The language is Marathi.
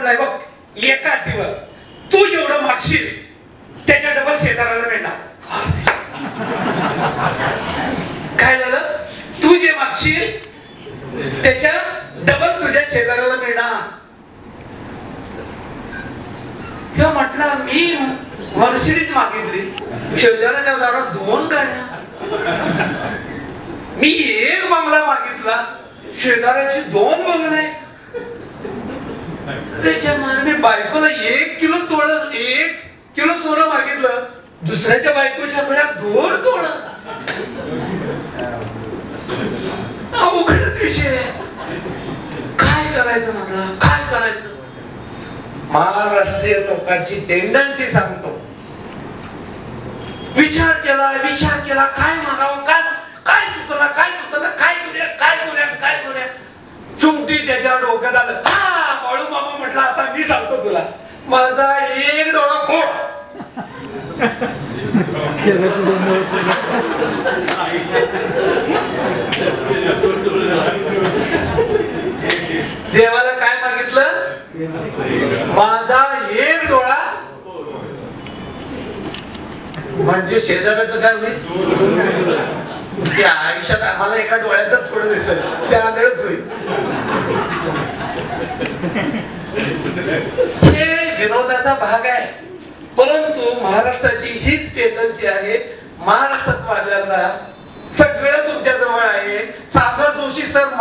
म्हटलंय बघ, एका अटीवर तू जेवढं मागशील त्याच्या डबल शेजाऱ्याला मिळणार. काय झालं? तू जे मागशील त्याच्या डबल तुझ्या शेजाऱ्याला मिळणार. तेव्हा म्हटलं मी मर्सिडीज मागितली, शेजाऱ्याच्या दारात 2 गाड्या. मी 1 बंगला मागितला, शेजाऱ्याची 2 बंगले. त्याच्यामुळे मी बायकोला 1 किलो सोनं मागितलं, दुसऱ्याच्या बायकोच्या गळ्यात 2 तोळं. अवघडच विषय. काय करायचं म्हटलं, काय करायचं? महाराष्ट्रीय लोकांची टेंडन्सी सांगतो. विचार केला काय मागावं, काय सुचना, काय करूया. चुमटी त्याच्या डोक्यात आलं. हा बाळू मामा म्हटलं, आता मी सांगतो तुला, माझा 1 डोळा खोड. देवाला काय मागितलं? माझा 1 डोळा. म्हणजे शेजाऱ्याचं काय होईल? त्या आयुष्यात आम्हाला एका डोळ्यातच थोडं दिसेल, त्या आंधळच होईल. हे विनोदाचा भाग आहे, परंतु महाराष्ट्राची हीच टेंडन्सी आहे. महाराष्ट्रात वाढल्याला सगळं तुमच्या जवळ आहे. सागर जोशी सर